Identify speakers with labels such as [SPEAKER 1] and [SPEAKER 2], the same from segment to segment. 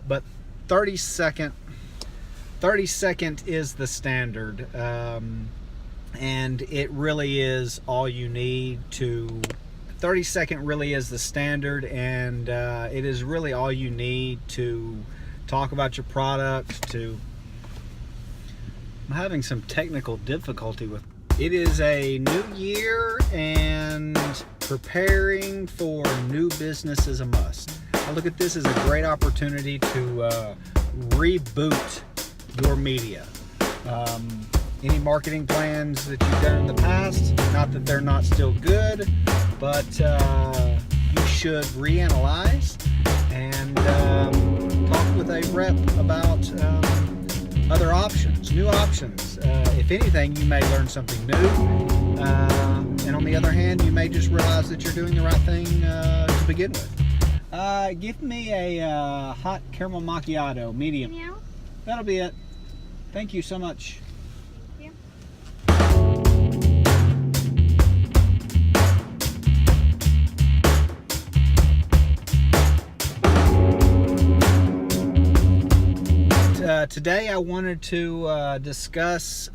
[SPEAKER 1] But 30 second is the standard, and it really is all you need to. 30-second really is the standard, and it is really all you need to talk about your product. I'm having some technical difficulty with it. Is a new year, and preparing for new business is a must. I look at this as a great opportunity to reboot your media. Any marketing plans that you've done in the past, not that they're not still good, but you should reanalyze and talk with a rep about other options, new options. If anything, you may learn something new, and on the other hand, you may just realize that you're doing the right thing to begin with. Give me a hot caramel macchiato, medium.
[SPEAKER 2] Meow.
[SPEAKER 1] That'll be it. Thank you so much.
[SPEAKER 2] Yeah.
[SPEAKER 1] Today I wanted to discuss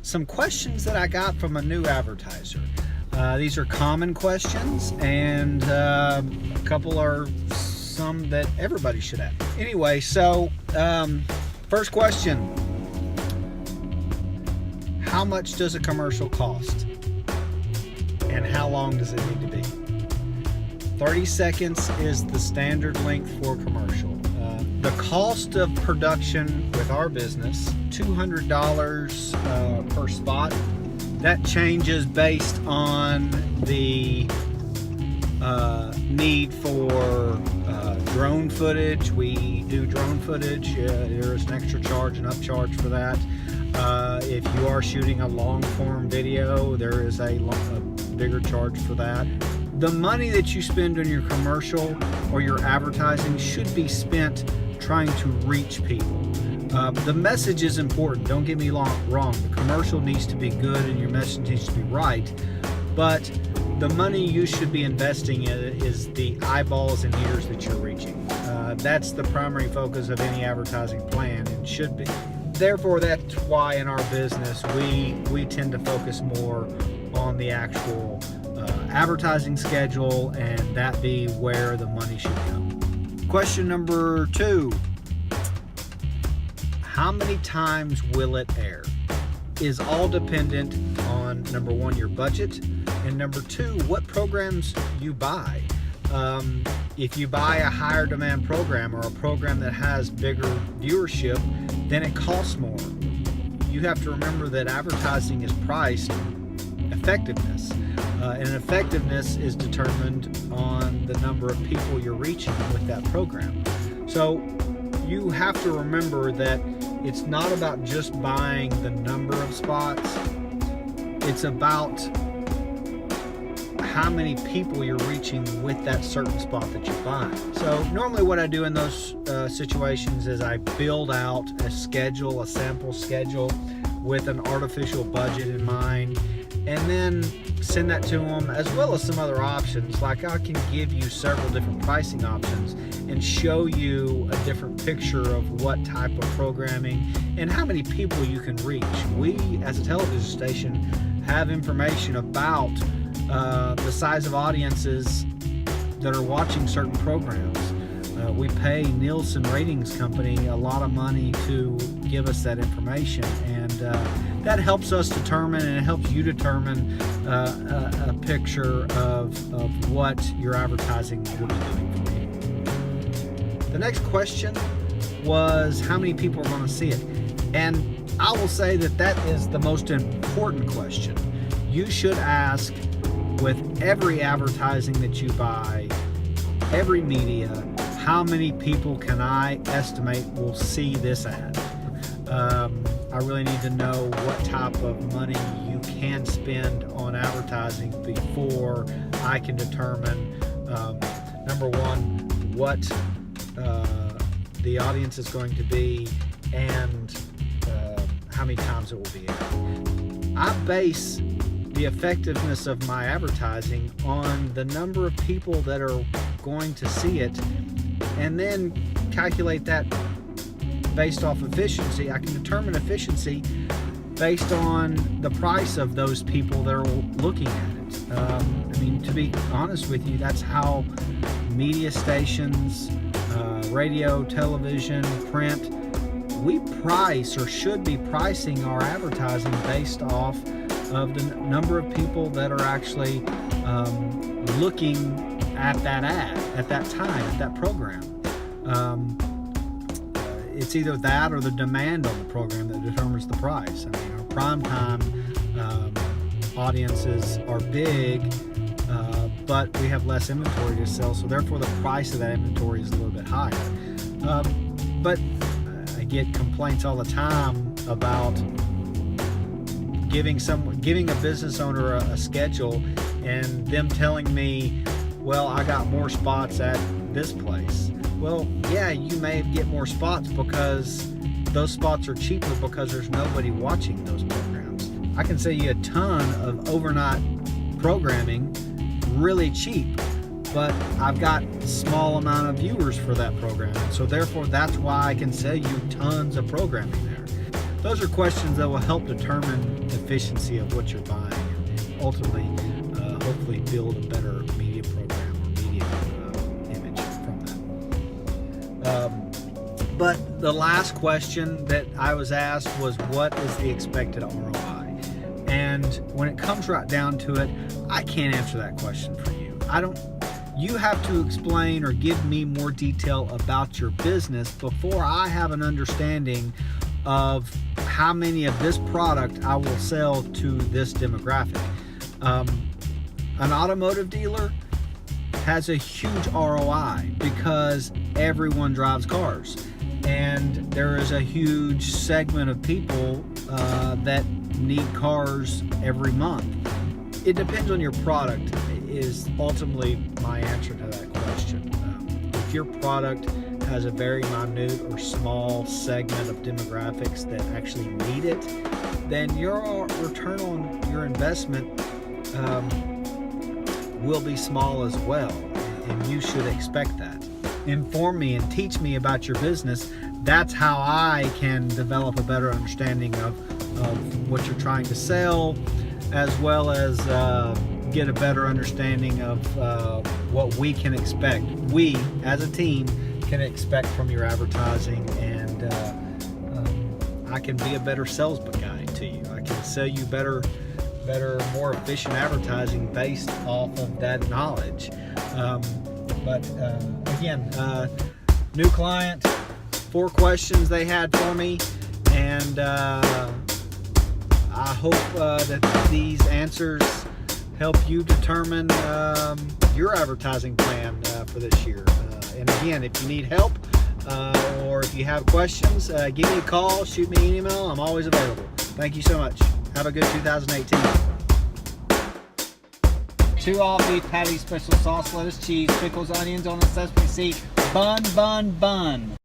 [SPEAKER 1] some questions that I got from a new advertiser. These are common questions, and a couple are some that everybody should have. Anyway, so first question: how much does a commercial cost, and how long does it need to be? 30 seconds is the standard length for a commercial. The cost of production with our business, $200 per spot. That changes based on the need for drone footage. We do drone footage. There is an extra charge, an upcharge for that. If you are shooting a long form video, there is a bigger charge for that. The money that you spend on your commercial or your advertising should be spent trying to reach people. The message is important, don't get me wrong. The commercial needs to be good and your message needs to be right, but the money you should be investing in is the eyeballs and ears that you're reaching. That's the primary focus of any advertising plan, and should be. Therefore, that's why in our business we tend to focus more on the actual advertising schedule, and that be where the money should go. Question number 2. How many times will it air? Is all dependent on, number 1, your budget, and number 2, what programs you buy. If you buy a higher demand program or a program that has bigger viewership, then it costs more. You have to remember that advertising is priced effectiveness, and effectiveness is determined on the number of people you're reaching with that program. So you have to remember that it's not about just buying the number of spots. It's about how many people you're reaching with that certain spot that you're buying. So normally what I do in those situations is I build out a schedule, a sample schedule with an artificial budget in mind, and then send that to them, as well as some other options. Like I can give you several different pricing options and show you a different picture of what type of programming and how many people you can reach. We, as a television station, have information about the size of audiences that are watching certain programs. We pay Nielsen Ratings Company a lot of money to give us that information, and that helps us determine, and it helps you determine a picture of what your advertising will be doing for you. The next question was how many people are going to see it, and I will say that that is the most important question. You should ask with every advertising that you buy, every media, how many people can I estimate will see this ad? I really need to know what type of money you can spend on advertising before I can determine, number 1, what the audience is going to be, and how many times it will be aired. I base the effectiveness of my advertising on the number of people that are going to see it, and then calculate that based off efficiency. I can determine efficiency based on the price of those people that are looking at it. I mean, to be honest with you, that's how media stations, radio, television, print, we price or should be pricing our advertising based off of the number of people that are actually looking at that ad, at that time, at that program. It's either that or the demand on the program that determines the price. I mean, our primetime audiences are big, but we have less inventory to sell, so therefore the price of that inventory is a little bit higher. But I get complaints all the time about giving a business owner a schedule and them telling me, well, I got more spots at this place. Well, yeah, you may get more spots because those spots are cheaper because there's nobody watching those programs. I can sell you a ton of overnight programming really cheap, but I've got a small amount of viewers for that program. So therefore, that's why I can sell you tons of programming there. Those are questions that will help determine efficiency of what you're buying and ultimately, hopefully build a better media program or media image from that. But the last question that I was asked was, what is the expected ROI? And when it comes right down to it, I can't answer that question for you. You have to explain or give me more detail about your business before I have an understanding of how many of this product I will sell to this demographic. An automotive dealer has a huge ROI because everyone drives cars, and there is a huge segment of people that need cars every month. It depends on your product is ultimately my answer to that question. If your product has a very minute or small segment of demographics that actually need it, then your return on your investment will be small as well, and you should expect that. Inform me and teach me about your business. That's how I can develop a better understanding of what you're trying to sell, as well as get a better understanding of what we can expect. We, as a team, can expect from your advertising, and I can be a better sales guy to you. I can sell you better, more efficient advertising based off of that knowledge. But again, new client, 4 questions they had for me, and I hope that these answers help you determine your advertising plan for this year. And again, if you need help or if you have questions, give me a call, shoot me an email. I'm always available. Thank you so much. Have a good 2018. 2 all-beef patties, special sauce, lettuce, cheese, pickles, onions on a sesame seed. Bun, bun, bun.